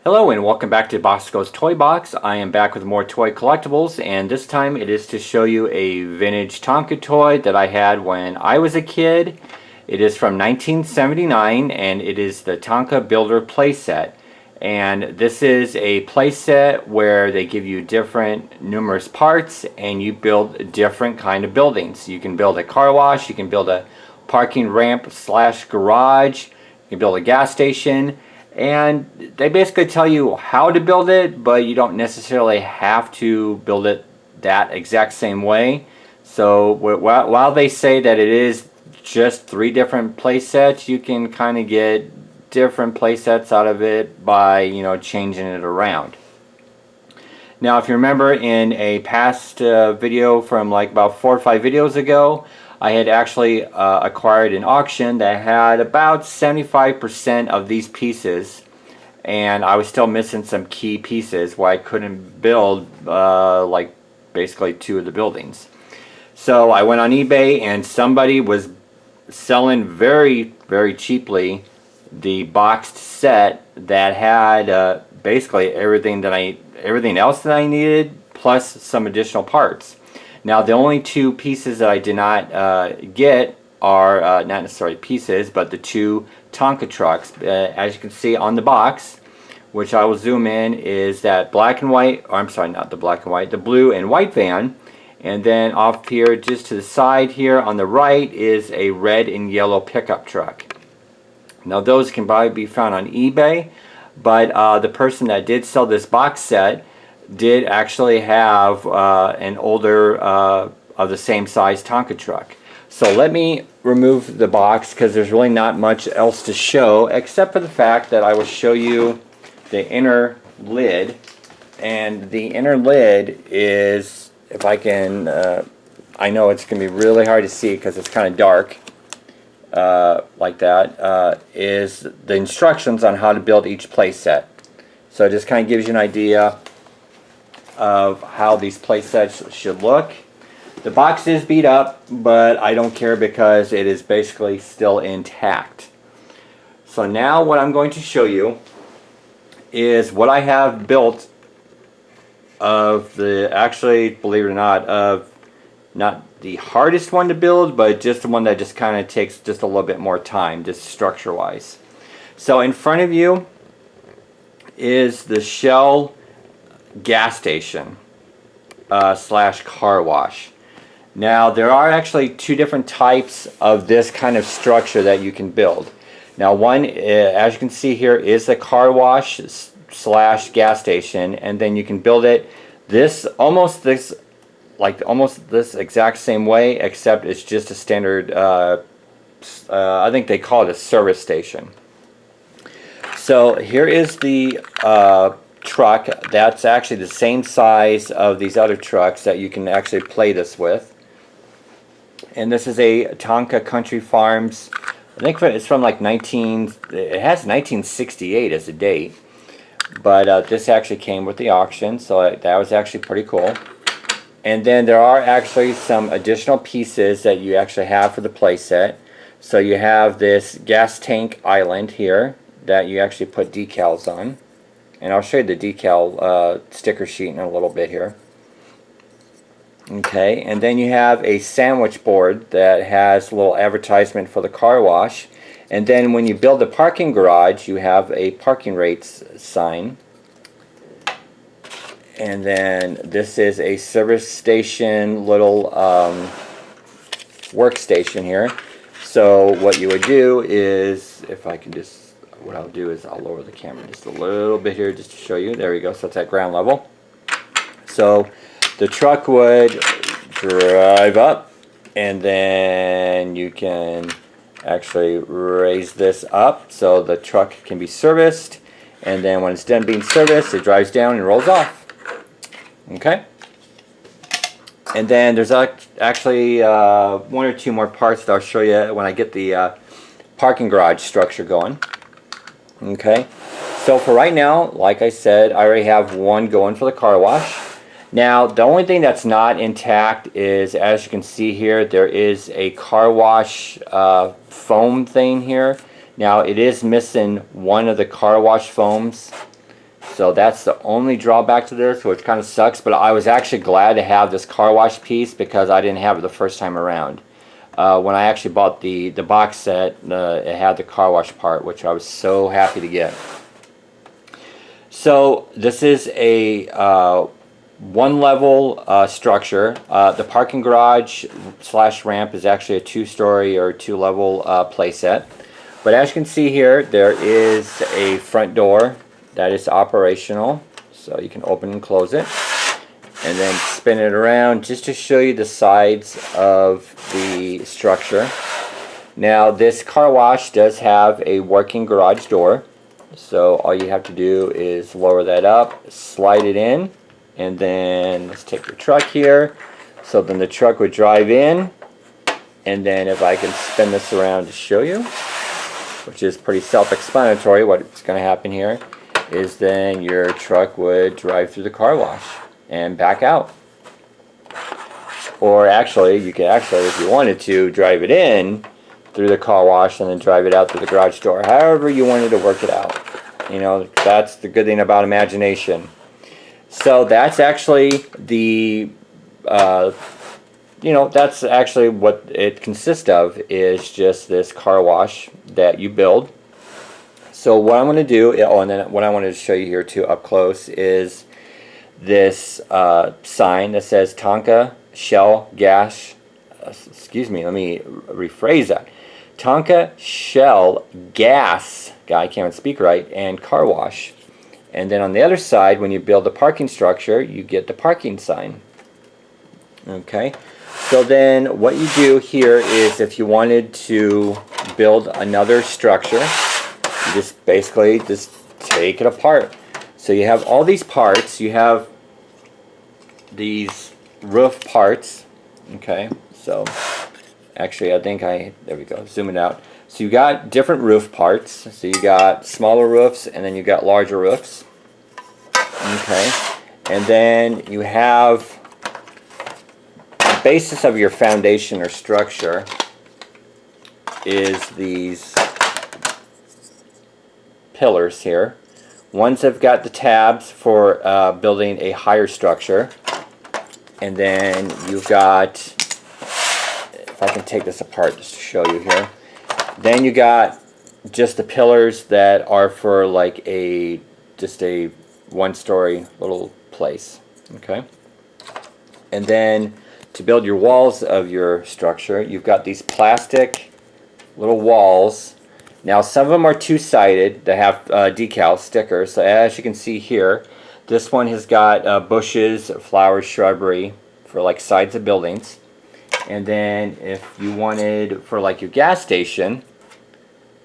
Hello and welcome back to Bosko's Toy Box. I am back with more toy collectibles, and this time it is to show you a vintage Tonka toy that I had when I was a kid. It is from 1979 and it is the Tonka Builder Playset. And this is a playset where they give you different numerous parts and you build different kind of buildings. You can build a car wash, you can build a parking ramp slash garage, you can build a gas station. And they basically tell you how to build it, but you don't necessarily have to build it that exact same way. So while they say that it is just 3 different play sets, you can kind of get different play sets out of it by, changing it around. Now, if you remember in a past video from like about 4 or 5 videos ago, I had actually acquired an auction that had about 75% of these pieces, and I was still missing some key pieces where I couldn't build like basically 2 of the buildings. So I went on eBay and somebody was selling very, very cheaply the boxed set that had basically everything else that I needed plus some additional parts. Now, the only 2 pieces that I did not get are not necessarily pieces, but the 2 Tonka trucks. As you can see on the box, which I will zoom in, is that black and white, or I'm sorry, not the black and white, the blue and white van. And then off here, just to the side here on the right, is a red and yellow pickup truck. Now, those can probably be found on eBay, but the person that did sell this box set did actually have an older of the same size Tonka truck. So let me remove the box because there's really not much else to show except for the fact that I will show you the inner lid. And the inner lid is, if I can, I know it's going to be really hard to see because it's kind of dark like that, is the instructions on how to build each play set. So it just kind of gives you an idea of how these play sets should look. The box is beat up, but I don't care because it is basically still intact. So now what I'm going to show you is what I have built of the, actually, believe it or not, of not the hardest one to build, but just the one that just kind of takes just a little bit more time, just structure wise. So in front of you is the Shell gas station slash car wash. Now, there are actually 2 different types of this kind of structure that you can build. Now, one, as you can see here, is the car wash slash gas station, and then you can build it almost this exact same way, except it's just a standard I think they call it a service station. So here is the truck that's actually the same size of these other trucks that you can actually play this with. And this is a Tonka Country Farms, I think it's from like it has 1968 as a date, but this actually came with the auction, so that was actually pretty cool. And then there are actually some additional pieces that you actually have for the playset. So you have this gas tank island here that you actually put decals on. And I'll show you the decal sticker sheet in a little bit here. Okay, and then you have a sandwich board that has a little advertisement for the car wash. And then when you build the parking garage, you have a parking rates sign. And then this is a service station little workstation here. So what you would do is, if I can just, what I'll do is I'll lower the camera just a little bit here just to show you. There we go. So it's at ground level. So the truck would drive up, and then you can actually raise this up so the truck can be serviced. And then when it's done being serviced, it drives down and rolls off. Okay. And then there's actually 1 or 2 more parts that I'll show you when I get the parking garage structure going. Okay, so for right now, like I said, I already have 1 going for the car wash. Now, the only thing that's not intact is, as you can see here, there is a car wash foam thing here. Now, it is missing one of the car wash foams. So that's the only drawback to this, which kind of sucks, but I was actually glad to have this car wash piece because I didn't have it the first time around. When I actually bought the box set, it had the car wash part, which I was so happy to get. So this is a one level structure. The parking garage / ramp is actually a 2-story or 2-level playset. But as you can see here, there is a front door that is operational, so you can open and close it, and then spin it around just to show you the sides of the structure. Now this car wash does have a working garage door, so all you have to do is lower that up, slide it in, and then let's take the truck here. So then the truck would drive in, and then if I can spin this around to show you, which is pretty self-explanatory, what's going to happen here is then your truck would drive through the car wash and back out. Or actually, you could actually, if you wanted to, drive it in through the car wash and then drive it out through the garage door. However you wanted to work it out. You know, that's the good thing about imagination. So that's actually the, you know, that's actually what it consists of, is just this car wash that you build. So what I'm going to do, oh, and then what I wanted to show you here too up close is this sign that says Tonka Shell Gas, excuse me, let me rephrase that. Tonka Shell Gas, I can't even speak right, and car wash. And then on the other side, when you build the parking structure, you get the parking sign. Okay, so then what you do here is if you wanted to build another structure, you just basically just take it apart. So you have all these parts. You have these roof parts. Okay, so actually I think there we go, zoom it out. So you got different roof parts. So you got smaller roofs and then you got larger roofs. Okay, and then you have the basis of your foundation or structure is these pillars here. Ones have got the tabs for building a higher structure, and then you've got, if I can take this apart just to show you here, then you got just the pillars that are for like just a 1-story little place. Okay, and then to build your walls of your structure, you've got these plastic little walls. Now some of them are 2-sided. They have decal stickers. So as you can see here, this one has got bushes, flowers, shrubbery for like sides of buildings. And then if you wanted for like your gas station,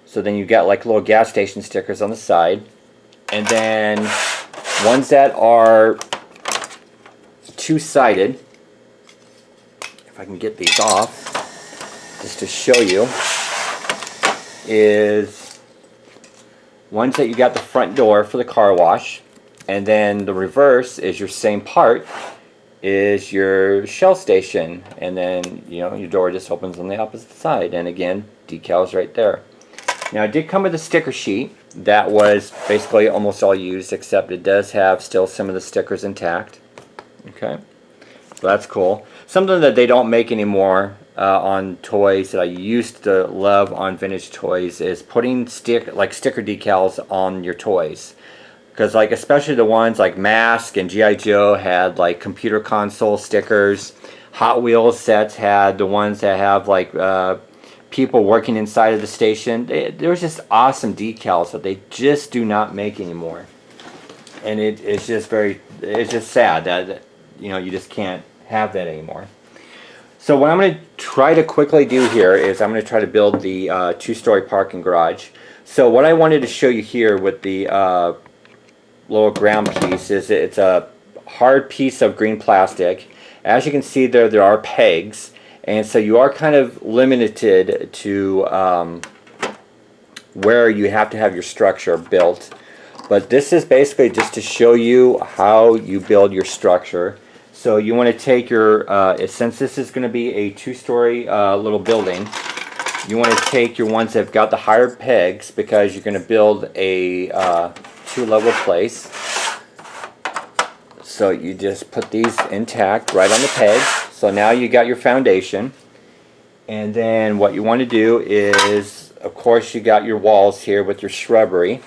so then you got like little gas station stickers on the side. And then ones that are 2-sided, if I can get these off just to show you, is ones that you got the front door for the car wash, and then the reverse is your same part is your shell station, and then you know your door just opens on the opposite side, and again decals right there. Now it did come with a sticker sheet that was basically almost all used, except it does have still some of the stickers intact. Okay, so that's cool. Something that they don't make anymore on toys that I used to love on vintage toys is putting sticker decals on your toys, because like especially the ones like Mask and G.I. Joe had like computer console stickers. Hot Wheels sets had the ones that have like people working inside of the station. There was just awesome decals that they just do not make anymore, and it's just sad that you know you just can't have that anymore. So what I'm going to try to quickly do here is I'm going to try to build the 2-story parking garage. So what I wanted to show you here with the lower ground piece is it's a hard piece of green plastic. As you can see there are pegs, and so you are kind of limited to where you have to have your structure built. But this is basically just to show you how you build your structure. So you want to take your, since this is going to be a 2-story little building, you want to take your ones that have got the higher pegs, because you're going to build a two-level place. So you just put these intact right on the pegs. So now you got your foundation. And then what you want to do is, of course, you got your walls here with your shrubbery.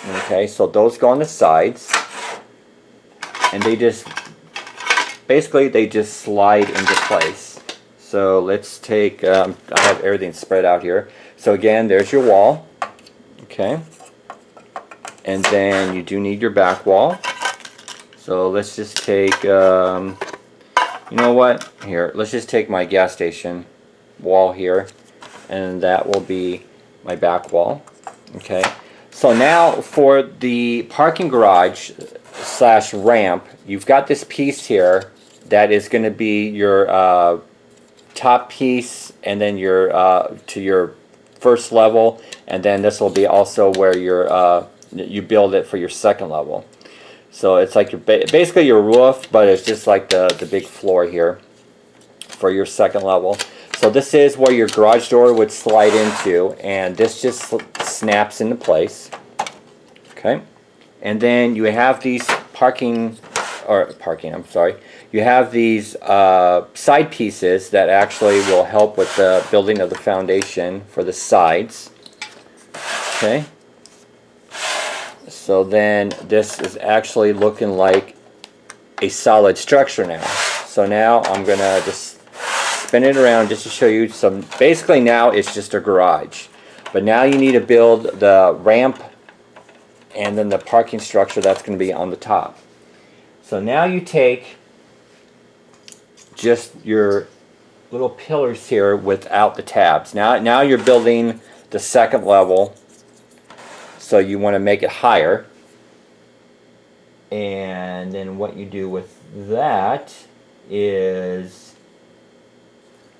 Okay, so those go on the sides. And they just, basically they just slide into place. So let's take, I have everything spread out here. So again, there's your wall. Okay. And then you do need your back wall. So let's just take, you know what? Here, let's just take my gas station wall here. And that will be my back wall. Okay. So now for the parking garage / ramp, you've got this piece here that is going to be your top piece, and then your to your first level, and then this will be also where your you build it for your second level. So it's like your basically your roof, but it's just like the big floor here for your second level. So this is where your garage door would slide into, and this just snaps into place. Okay, and then you have these I'm sorry. You have these side pieces that actually will help with the building of the foundation for the sides. Okay. So then this is actually looking like a solid structure now. So now I'm going to just spin it around just to show you some. Basically now it's just a garage. But now you need to build the ramp and then the parking structure that's going to be on the top. So now you take just your little pillars here without the tabs. Now you're building the second level, so you want to make it higher. And then what you do with that is,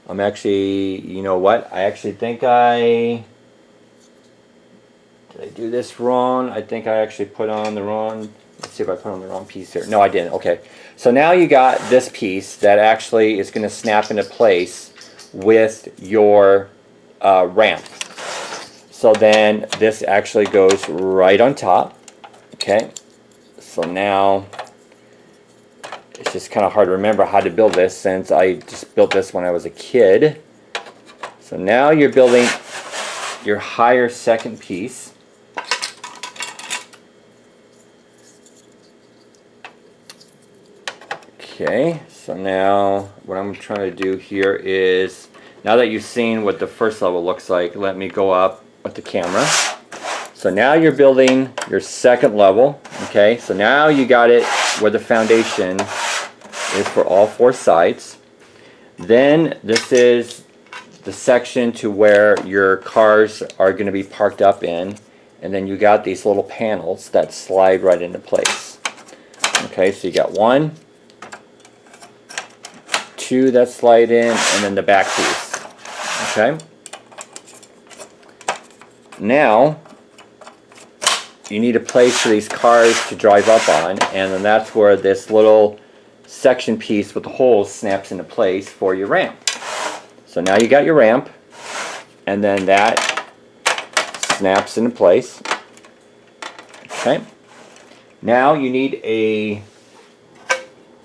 I'm actually, you know what? I actually think did I do this wrong? I think I actually put on the wrong. Let's see if I put on the wrong piece here. No, I didn't. Okay. So now you got this piece that actually is going to snap into place with your ramp. So then this actually goes right on top. Okay. So now it's just kind of hard to remember how to build this since I just built this when I was a kid. So now you're building your higher second piece. Okay, so now what I'm trying to do here is, now that you've seen what the first level looks like, let me go up with the camera. So now you're building your second level. Okay, so now you got it where the foundation is for all four sides. Then this is the section to where your cars are going to be parked up in, and then you got these little panels that slide right into place. Okay, so you got 1, 2 that slide in, and then the back piece. Okay. Now you need a place for these cars to drive up on, and then that's where this little section piece with the holes snaps into place for your ramp. So now you got your ramp, and then that snaps into place. Okay. Now you need a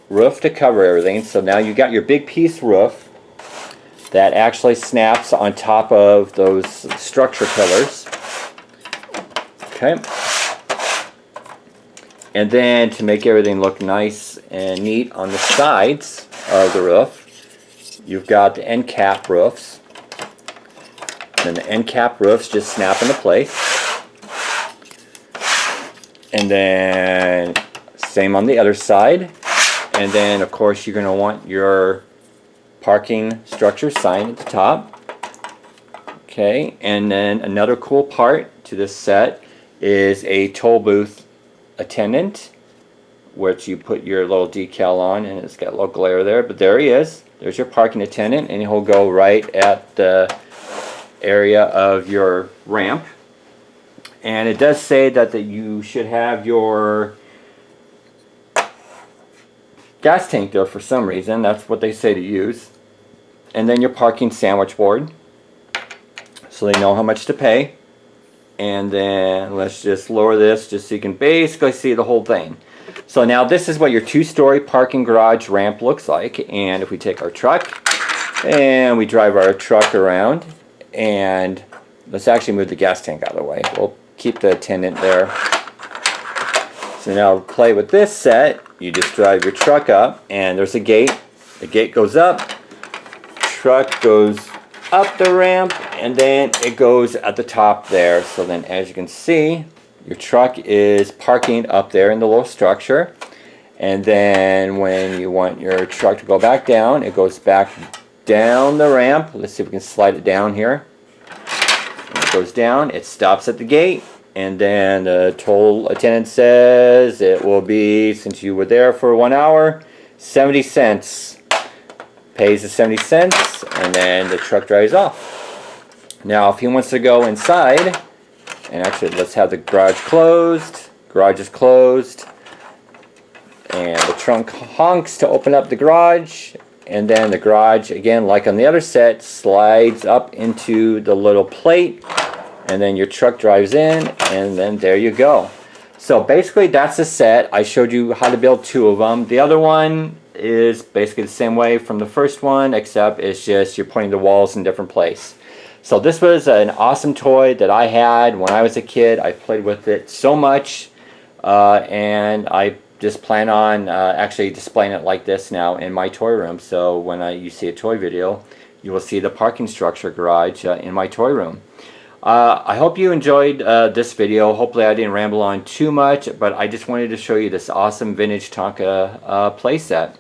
roof to cover everything. So now you got your big piece roof that actually snaps on top of those structure pillars. Okay. And then to make everything look nice and neat on the sides of the roof, you've got the end cap roofs. And the end cap roofs just snap into place. And then same on the other side. And then of course you're going to want your parking structure sign at the top. Okay, and then another cool part to this set is a toll booth attendant, which you put your little decal on, and it's got a little glare there, but there he is. There's your parking attendant, and he'll go right at the area of your ramp. And it does say that you should have your gas tank there for some reason. That's what they say to use. And then your parking sandwich board, so they know how much to pay. And then let's just lower this just so you can basically see the whole thing. So now this is what your two-story parking garage ramp looks like. And if we take our truck and we drive our truck around, and let's actually move the gas tank out of the way. We'll keep the attendant there. So now play with this set. You just drive your truck up and there's a gate. The gate goes up, truck goes up the ramp, and then it goes at the top there. So then as you can see, your truck is parking up there in the little structure. And then when you want your truck to go back down, it goes back down the ramp. Let's see if we can slide it down here. When it goes down, it stops at the gate. And then the toll attendant says it will be, since you were there for 1 hour, 70 cents. Pays the 70 cents, and then the truck drives off. Now if he wants to go inside, and actually let's have the garage closed. Garage is closed. And the trunk honks to open up the garage. And then the garage, again, like on the other set, slides up into the little plate. And then your truck drives in, and then there you go. So basically that's the set. I showed you how to build 2 of them. The other one is basically the same way from the first one, except it's just you're putting the walls in different place. So this was an awesome toy that I had when I was a kid. I played with it so much, and I just plan on actually displaying it like this now in my toy room. So when you see a toy video, you will see the parking structure garage in my toy room. I hope you enjoyed this video. Hopefully I didn't ramble on too much, but I just wanted to show you this awesome vintage Tonka playset.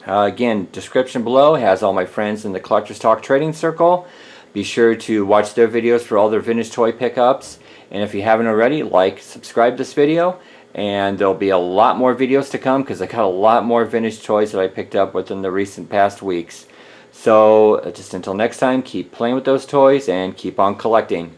Again, description below has all my friends in the Collectors Talk Trading Circle. Be sure to watch their videos for all their vintage toy pickups. And if you haven't already, like, subscribe this video. And there'll be a lot more videos to come because I got a lot more vintage toys that I picked up within the recent past weeks. So just until next time, keep playing with those toys and keep on collecting.